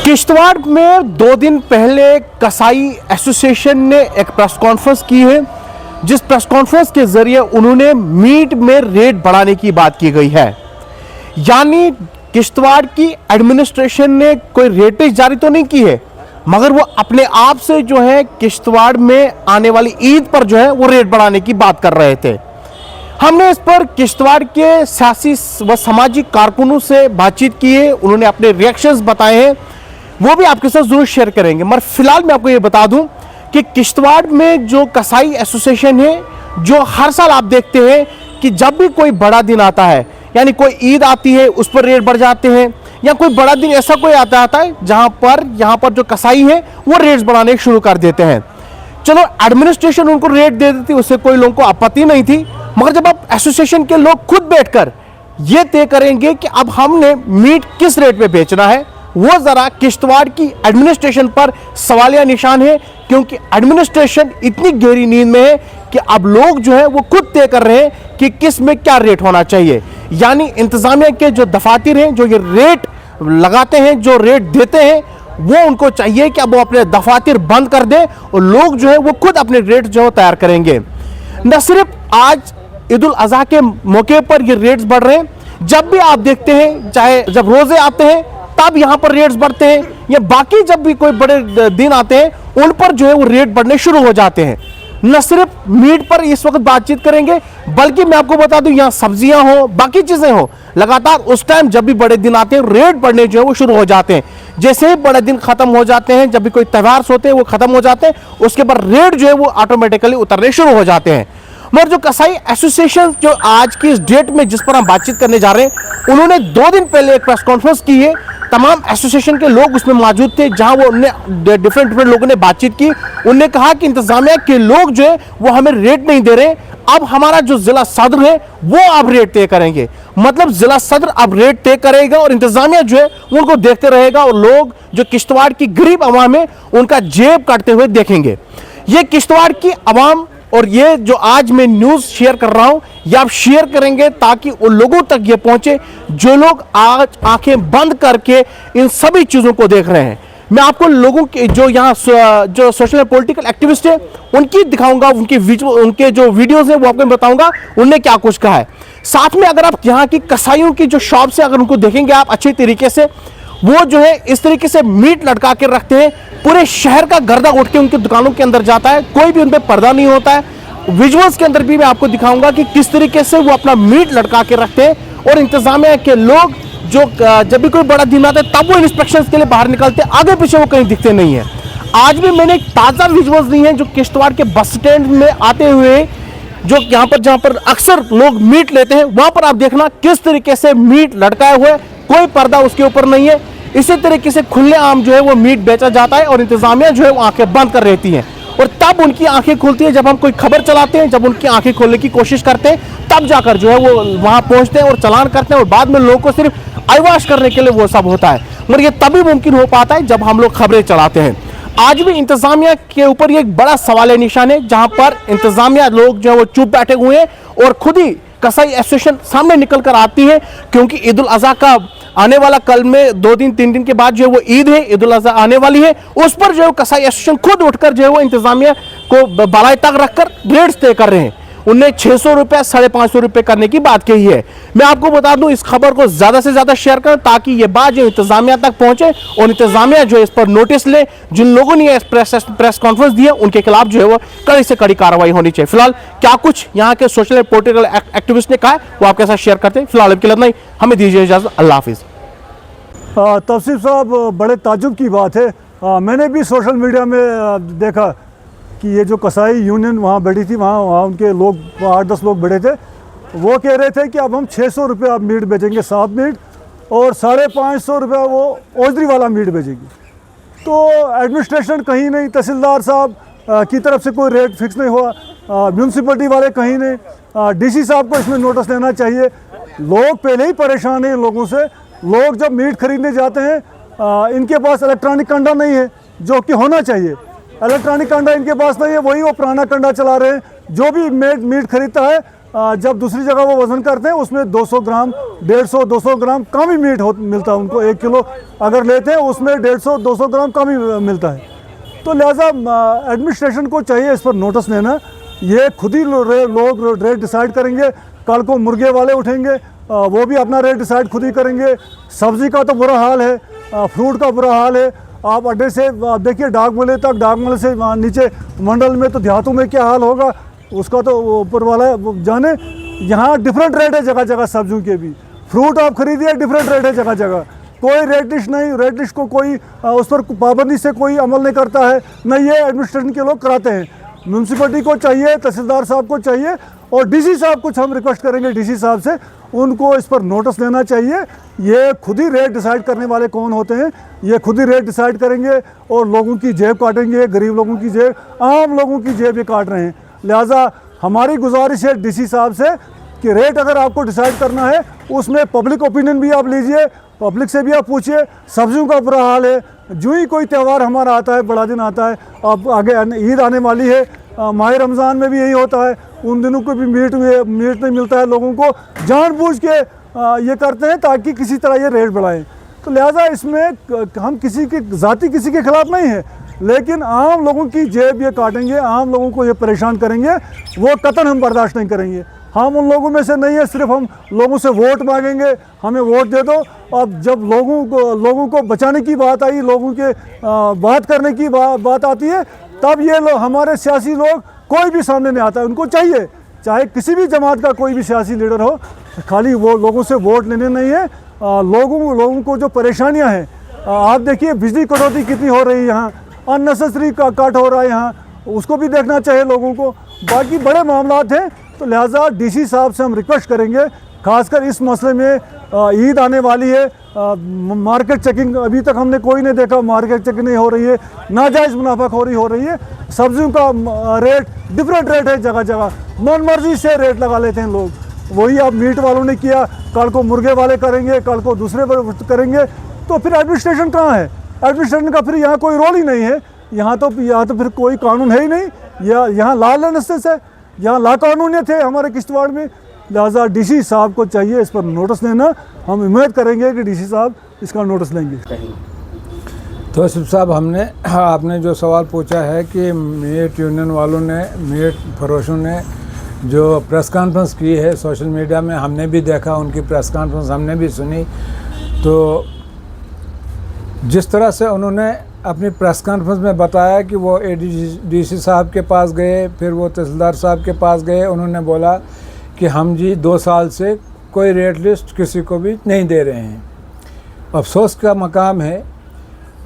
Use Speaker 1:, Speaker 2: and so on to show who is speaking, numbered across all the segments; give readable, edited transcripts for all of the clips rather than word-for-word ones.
Speaker 1: किश्तवाड़ में 2 दिन पहले कसाई एसोसिएशन ने एक प्रेस कॉन्फ्रेंस की है, जिस प्रेस कॉन्फ्रेंस के जरिए उन्होंने मीट में रेट बढ़ाने की बात की गई है। यानी किश्तवाड़ की एडमिनिस्ट्रेशन ने कोई रेटें जारी तो नहीं की है, मगर वो अपने आप से जो है किश्तवाड़ में आने वाली ईद पर जो है वो रेट बढ़ाने की बात कर रहे थे। हमने इस पर किश्तवाड़ के सियासी व सामाजिक कारकुनों से बातचीत की है, उन्होंने अपने रिएक्शंस बताए हैं, वो भी आपके साथ जरूर शेयर करेंगे। मगर फिलहाल मैं आपको ये बता दूं कि किश्तवाड़ में जो कसाई एसोसिएशन है, जो हर साल आप देखते हैं कि जब भी कोई बड़ा दिन आता है, यानी कोई ईद आती है, उस पर रेट बढ़ जाते हैं, या कोई बड़ा दिन ऐसा कोई आता है जहां पर यहाँ पर जो कसाई है वो रेट्स बढ़ाने शुरू कर देते हैं। चलो एडमिनिस्ट्रेशन उनको रेट दे देती, उससे कोई लोगों को आपत्ति नहीं थी, मगर जब आप एसोसिएशन के लोग खुद बैठकर ये तय करेंगे कि अब हमने मीट किस रेट पे बेचना है, वो जरा किश्तवाड़ की एडमिनिस्ट्रेशन पर सवालिया निशान है, क्योंकि एडमिनिस्ट्रेशन इतनी गहरी नींद में है कि अब लोग जो है वो खुद तय कर रहे हैं कि किस में क्या रेट होना चाहिए। यानी इंतजामिया के जो दफातर हैं, जो ये रेट लगाते हैं, जो रेट देते हैं, वो उनको चाहिए कि अब वो अपने दफातर बंद कर दें और लोग जो है वो खुद अपने रेट जो है तैयार करेंगे। न सिर्फ आज ईद उल अजहा के मौके पर ये रेट्स बढ़ रहे हैं, जब भी आप देखते हैं, चाहे जब रोजे आते हैं तब यहां पर रेट्स बढ़ते हैं, या बाकी जब भी कोई बड़े दिन आते हैं उन पर जो है वो रेट बढ़ने शुरू हो जाते हैं। न सिर्फ मीट पर इस वक्त बातचीत करेंगे, बल्कि मैं आपको बता दूं यहां सब्जियां हो, बाकी चीजें हो, लगातार उस टाइम जब भी बड़े दिन आते हैं रेट बढ़ने जो है वो शुरू हो जाते हैं। जैसे ही बड़े दिन खत्म हो जाते हैं, जब भी कोई त्योहार होते हैं वो खत्म हो जाते हैं, उसके बाद रेट जो है वो ऑटोमेटिकली उतरने शुरू हो जाते हैं। मगर जो कसाई एसोसिएशन जो आज की इस डेट में जिस पर हम बातचीत करने जा रहे हैं, उन्होंने 2 दिन पहले एक प्रेस कॉन्फ्रेंस की है, तमाम एसोसिएशन के लोग उसमें मौजूद थे, जहां वो डिफरेंट लोगों ने बातचीत की। उन्होंने कहा कि इंतजामिया के लोग जो है वो हमें रेट नहीं दे रहे, अब हमारा जो जिला सदर है वो अब रेट तय करेंगे। मतलब जिला सदर अब रेट तय करेगा और इंतजामिया जो है उनको देखते रहेगा, और लोग जो किश्तवाड़ की गरीब आवाम है उनका जेब काटते हुए देखेंगे। ये किश्तवाड़ की आवाम, और ये जो आज मैं न्यूज़ शेयर कर रहा हूं, ये आप शेयर करेंगे ताकि उन लोगों तक ये पहुंचे जो लोग आज आंखें बंद करके इन सभी चीज़ों को देख रहे हैं। मैं आपको लोगों के जो यहाँ जो सोशल एंड पॉलिटिकल एक्टिविस्ट है उनकी दिखाऊंगा, उनके जो वीडियोस हैं वो आपको बताऊंगा उनने क्या कुछ कहा है। साथ में अगर आप यहाँ की कसाईयों की जो शॉप से अगर उनको देखेंगे आप अच्छी तरीके से, वो जो है इस तरीके से मीट लटका के रखते हैं, पूरे शहर का गर्दा उठ के उनकी दुकानों के अंदर जाता है, कोई भी उन पर पर्दा नहीं होता है। विजुअल्स के अंदर भी मैं आपको दिखाऊंगा कि किस तरीके से वो अपना मीट लटका के रखते हैं, और इंतजामिया के लोग जो जब भी कोई बड़ा दिन आता है तब वो इंस्पेक्शंस के लिए बाहर निकलते हैं, आगे पीछे वो कहीं दिखते नहीं है। आज भी मैंने एक ताज़ा विजुअल्स दी हैं जो किश्तवाड़ के बस स्टैंड में आते हुए, जो यहाँ पर जहाँ पर अक्सर लोग मीट लेते हैं, वहां पर आप देखना किस तरीके से मीट लटकाए हुए, कोई पर्दा उसके ऊपर नहीं है। इसी तरीके से खुलेआम जो है वो मीट बेचा जाता है, और इंतजामिया जो है वो आंखें बंद कर रहती हैं, और तब उनकी आंखें खुलती है जब हम कोई खबर चलाते हैं, जब उनकी आंखें खोलने की कोशिश करते हैं, तब जाकर जो है वो वहां पहुंचते हैं और चालान करते हैं, और बाद में लोगों को सिर्फ अयवाश करने के लिए वो सब होता है। मगर ये तभी मुमकिन हो पाता है जब हम लोग खबरें चलाते हैं। आज भी इंतजामिया के ऊपर ये एक बड़ा सवाल निशान है, जहां पर इंतजामिया लोग जो है वो चुप बैठे हुए हैं, और खुद ही कसाई एसोसिएशन सामने निकल कर आती है, क्योंकि ईद उल अजहा का आने वाला कल में 2 दिन 3 दिन के बाद जो है वो ईद है, ईद उल अजहा आने वाली है, उस पर जो है कसाई एसोसिएशन खुद उठकर जो है वो इंतजामिया को बालाई तक रखकर रेट्स तय कर रहे हैं। उन्हें 600 रुपये 550 रुपये करने की बात कही है। मैं आपको बता दूं, इस खबर को ज्यादा से ज्यादा शेयर करें ताकि ये बात जो इंतजामिया तक पहुंचे, और इंतजामिया जो है इस पर नोटिस ले। जिन लोगों ने प्रेस कॉन्फ्रेंस दी है उनके खिलाफ जो है वो कड़ी से कड़ी कार्रवाई होनी चाहिए। फिलहाल क्या कुछ यहाँ के सोशल एंड पॉलिटिकल एक्टिविस्ट ने कहा है वो आपके साथ शेयर करते हैं। फिलहाल अब के लिए नहीं, हमें दीजिए इजाजत, अल्लाह हाफिज।
Speaker 2: तौसीफ साहब, बड़े ताज्जुब की बात है, मैंने भी सोशल मीडिया में देखा कि ये जो कसाई यूनियन वहाँ बैठी थी, वहाँ उनके लोग 8-10 लोग बैठे थे, वो कह रहे थे कि अब हम 600 रुपये अब मीट बेचेंगे, साफ मीट, और 550 रुपये वो ओजरी वाला मीट बेचेगी। तो एडमिनिस्ट्रेशन कहीं नहीं, तहसीलदार साहब की तरफ से कोई रेट फिक्स नहीं हुआ, म्यूनसिपलिटी वाले कहीं नहीं, डीसी साहब को इसमें नोटिस लेना चाहिए। लोग पहले ही परेशान हैं इन लोगों से। लोग जब मीट खरीदने जाते हैं, इनके पास इलेक्ट्रॉनिक कंडा नहीं है जो कि होना चाहिए, इलेक्ट्रॉनिक कंडा इनके पास नहीं है, वही वो पुराना कंडा चला रहे हैं। जो भी मीट खरीदता है जब दूसरी जगह वो वज़न करते हैं उसमें 200 ग्राम 150-200 ग्राम कम ही मीट मिलता है उनको। 1 किलो अगर लेते हैं उसमें 150-200 ग्राम कम ही मिलता है। तो लिहाजा एडमिनिस्ट्रेशन को चाहिए इस पर नोटिस लेना। ये खुद ही लोग रेट डिसाइड करेंगे। कल को मुर्गे वाले उठेंगे, वो भी अपना रेट डिसाइड खुद ही करेंगे। सब्ज़ी का तो बुरा हाल है, फ्रूट का बुरा हाल है। आप अड्डे से देखिए डाकमले तक, डाकमले से नीचे मंडल में, तो देहातों में क्या हाल होगा उसका तो ऊपर वाला जाने। यहाँ डिफरेंट रेट है जगह जगह सब्जियों के भी। फ्रूट आप खरीदिए डिफरेंट रेट है जगह जगह। कोई रेट लिस्ट नहीं, रेट लिस्ट को कोई उस पर पाबंदी से कोई अमल नहीं करता है, न ये एडमिनिस्ट्रेशन के लोग कराते हैं। म्यूनसिपलिटी को चाहिए, तहसीलदार साहब को चाहिए और डीसी साहब कुछ हम रिक्वेस्ट करेंगे डीसी साहब से, उनको इस पर नोटिस लेना चाहिए। ये खुद ही रेट डिसाइड करने वाले कौन होते हैं, ये खुद ही रेट डिसाइड करेंगे और लोगों की जेब काटेंगे, गरीब लोगों की जेब, आम लोगों की जेब ये काट रहे हैं। लिहाजा हमारी गुजारिश है डीसी साहब से कि रेट अगर आपको डिसाइड करना है उसमें पब्लिक ओपिनियन भी आप लीजिए, पब्लिक से भी आप पूछिए। सब्जियों का बुरा हाल है, जो ही कोई त्यौहार हमारा आता है, बड़ा दिन आता है, अब आगे ईद आने वाली है, माह रमज़ान में भी यही होता है, उन दिनों को भी मीट नहीं मिलता है लोगों को, जानबूझ के ये करते हैं ताकि किसी तरह ये रेट बढ़ाएं। तो लिहाजा इसमें हम किसी के ज़ाती किसी के खिलाफ नहीं है, लेकिन आम लोगों की जेब ये काटेंगे, आम लोगों को ये परेशान करेंगे, वो कतन हम बर्दाश्त नहीं करेंगे। हम उन लोगों में से नहीं है, सिर्फ हम लोगों से वोट मांगेंगे, हमें वोट दे दो। अब जब लोगों को बचाने की बात आई, लोगों के बात करने की बात आती है, तब ये लोग, हमारे सियासी लोग, कोई भी सामने नहीं आता है। उनको चाहिए चाहे किसी भी जमात का कोई भी सियासी लीडर हो, खाली वो लोगों से वोट लेने नहीं है। लोगों को जो परेशानियां हैं, आप देखिए बिजली कटौती कितनी हो रही है यहाँ, अननेसेसरी का कट हो रहा है यहाँ, उसको भी देखना चाहिए लोगों को। बाकी बड़े मामलात हैं, तो लिहाजा डीसी साहब से हम रिक्वेस्ट करेंगे, खासकर इस मसले में। ईद आने वाली है, मार्केट चेकिंग अभी तक हमने कोई नहीं देखा, मार्केट चेकिंग नहीं हो रही है, नाजायज़ मुनाफाखोरी हो रही है। सब्जियों का रेट डिफरेंट रेट है जगह जगह, मनमर्जी से रेट लगा लेते हैं लोग। वही अब मीट वालों ने किया, कल को मुर्गे वाले करेंगे, कल को दूसरे करेंगे, तो फिर एडमिनिस्ट्रेशन कहाँ है? एडमिनिस्ट्रेशन का फिर यहाँ कोई रोल ही नहीं है। यहाँ तो फिर कोई कानून है ही नहीं, या यहाँ लॉलेसनेस है, यहाँ ला कानूनियत है हमारे किश्तवाड़ में। लिहाजा डीसी साहब को चाहिए इस पर नोटिस लेना। हम उम्मीद करेंगे कि डीसी साहब इसका नोटिस लेंगे।
Speaker 3: तो तौसीफ साहब, आपने जो सवाल पूछा है कि मीट यूनियन वालों ने, मीट फरोशों ने जो प्रेस कॉन्फ्रेंस की है सोशल मीडिया में, हमने भी देखा, उनकी प्रेस कॉन्फ्रेंस हमने भी सुनी। तो जिस तरह से उन्होंने अपनी प्रेस कॉन्फ्रेंस में बताया कि वो डीसी साहब के पास गए, फिर वो तहसीलदार साहब के पास गए, उन्होंने बोला कि हम जी 2 साल से कोई रेट लिस्ट किसी को भी नहीं दे रहे हैं। अफसोस का मकाम है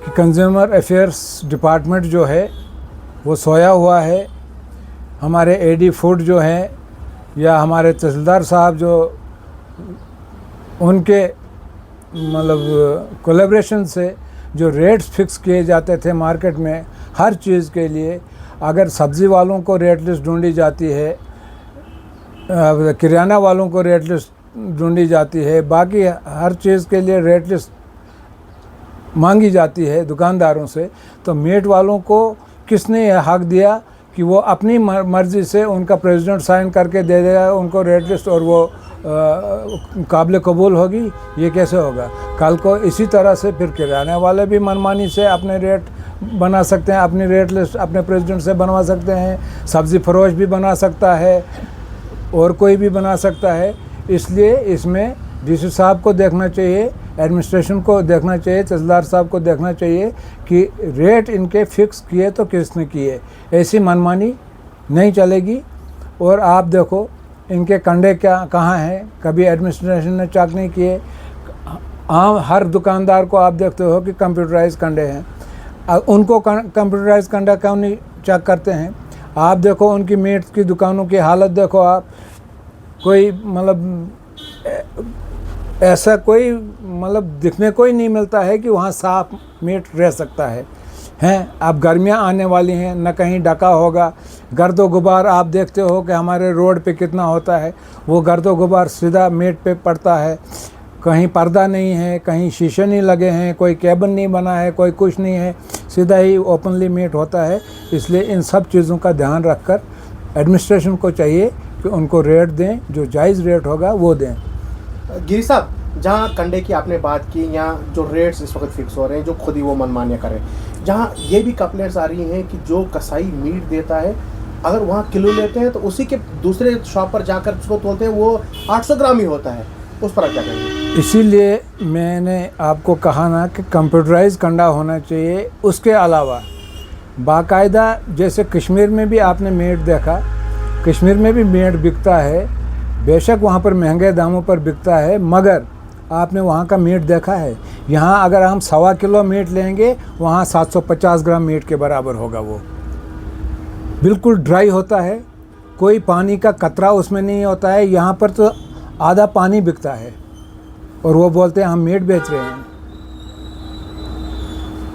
Speaker 3: कि कंज्यूमर अफेयर्स डिपार्टमेंट जो है वो सोया हुआ है। हमारे एडी फूड जो हैं या हमारे तहसीलदार साहब जो उनके मतलब कोलैबोरेशन से जो रेट्स फिक्स किए जाते थे मार्केट में हर चीज़ के लिए, अगर सब्ज़ी वालों को रेट लिस्ट ढूंढी जाती है, किराना वालों को रेट लिस्ट ढूंढी जाती है, बाकी हर चीज़ के लिए रेट लिस्ट मांगी जाती है दुकानदारों से, तो मीट वालों को किसने यह हक दिया कि वो अपनी मर्ज़ी से, उनका प्रेसिडेंट साइन करके दे देगा उनको रेट लिस्ट और वो काबिल कबूल होगी? ये कैसे होगा? कल को इसी तरह से फिर किराने वाले भी मनमानी से अपने रेट बना सकते हैं, अपनी रेट लिस्ट अपने प्रेसिडेंट से बनवा सकते हैं, सब्ज़ी फरोश भी बना सकता है और कोई भी बना सकता है। इसलिए इसमें डीसी साहब को देखना चाहिए, एडमिनिस्ट्रेशन को देखना चाहिए, तहसीलदार साहब को देखना चाहिए कि रेट इनके फिक्स किए तो किसने किए। ऐसी मनमानी नहीं चलेगी। और आप देखो इनके कंडे कहाँ हैं, कभी एडमिनिस्ट्रेशन ने चेक नहीं किए। हर दुकानदार को आप देखते हो कि कंप्यूटराइज कंडे हैं, उनको कंप्यूटराइज कंडा क्यों नहीं चेक करते हैं? आप देखो उनकी मीट की दुकानों की हालत देखो आप, कोई मतलब ऐसा कोई मतलब दिखने को ही नहीं मिलता है कि वहाँ साफ मीट रह सकता है। अब गर्मियाँ आने वाली हैं, न कहीं ढका होगा। गर्दो गुबार आप देखते हो कि हमारे रोड पे कितना होता है, वो गर्दो गुबार सीधा मीट पे पड़ता है। कहीं पर्दा नहीं है, कहीं शीशे नहीं लगे हैं, कोई केबिन नहीं बना है, कोई कुछ नहीं है, सीधा ही ओपनली मीट होता है। इसलिए इन सब चीज़ों का ध्यान रखकर एडमिनिस्ट्रेशन को चाहिए कि उनको रेट दें, जो जायज़ रेट होगा वो दें।
Speaker 1: गिरी साहब, जहाँ कंडे की आपने बात की, यहाँ जो रेट्स इस वक्त फिक्स हो रहे हैं, जो खुद ही वो मनमानियाँ करें, जहाँ ये भी कंप्लेंट्स आ रही हैं कि जो कसाई मीट देता है, अगर वहाँ किलो लेते हैं तो उसी के दूसरे शॉप पर जाकर उसको तोलते हैं, वो 800 ग्राम ही होता है। उस पर आप क्या कहेंगे?
Speaker 3: इसीलिए मैंने आपको कहा ना कि कंप्यूटराइज कंडा होना चाहिए। उसके अलावा बाकायदा, जैसे कश्मीर में भी आपने मीट देखा, कश्मीर में भी मीट बिकता है, बेशक वहाँ पर महंगे दामों पर बिकता है, मगर आपने वहाँ का मीट देखा है? यहाँ अगर हम 1.25 किलो मीट लेंगे, वहाँ 750 ग्राम मीट के बराबर होगा। वो बिल्कुल ड्राई होता है, कोई पानी का कतरा उसमें नहीं होता है। यहाँ पर तो आधा पानी बिकता है और वो बोलते हैं हम मीट बेच रहे हैं।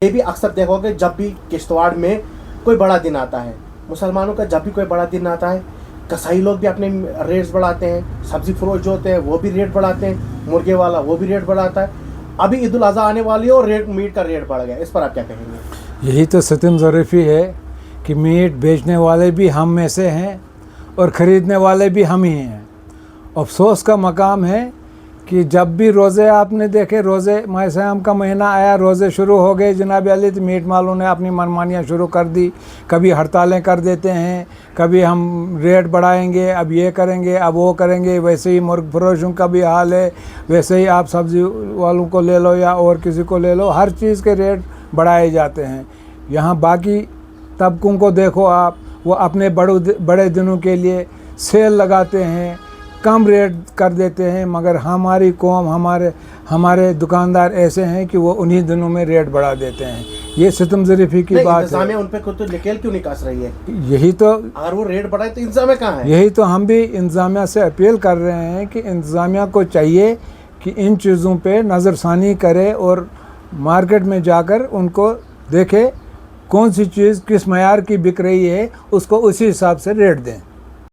Speaker 1: ये भी अक्सर देखोगे, जब भी किश्तवाड़ में कोई बड़ा दिन आता है, मुसलमानों का जब भी कोई बड़ा दिन आता है, कसाई लोग भी अपने रेट्स बढ़ाते हैं, सब्जी फरोश जो होते हैं वो भी रेट बढ़ाते हैं, मुर्गे वाला वो भी रेट बढ़ाता है। अभी ईद उल अज़हा आने वाली है और मीट का रेट बढ़ गया। इस पर आप क्या कहेंगे?
Speaker 3: यही तो सितम ज़रीफ़ी है कि मीट बेचने वाले भी हम में से हैं और ख़रीदने वाले भी हम ही हैं। अफसोस का मकाम है कि जब भी रोज़े आपने देखे, रोज़े माह सियाम का महीना आया, रोज़े शुरू हो गए जनाब अली, तो मीट मालों ने अपनी मनमानियाँ शुरू कर दी। कभी हड़तालें कर देते हैं, कभी हम रेट बढ़ाएंगे, अब ये करेंगे, अब वो करेंगे। वैसे ही मुर्ग फरोशों का भी हाल है, वैसे ही आप सब्ज़ी वालों को ले लो या और किसी को ले लो, हर चीज़ के रेट बढ़ाए जाते हैं। यहाँ बाकी तबकों को देखो आप, वो अपने बड़े दिनों के लिए सेल लगाते हैं, कम रेट कर देते हैं, मगर हमारी कौम, हमारे दुकानदार ऐसे हैं कि वो उन्हीं दिनों में रेट बढ़ा देते हैं। ये सितम ज़रीफ़ी की बात है।
Speaker 1: उन पे तो निकेल क्यों नहीं कस रही है?
Speaker 3: यही तो,
Speaker 1: अगर वो रेट बढ़ाए तो इंतजामिया कहाँ है?
Speaker 3: यही तो हम भी इंतज़ामिया से अपील कर रहे हैं कि इंतज़ामिया को चाहिए कि इन चीज़ों पे नज़रसानी करे और मार्केट में जाकर उनको देखे कौन सी चीज़ किस मयार की बिक रही है, उसको उसी हिसाब से रेट दें।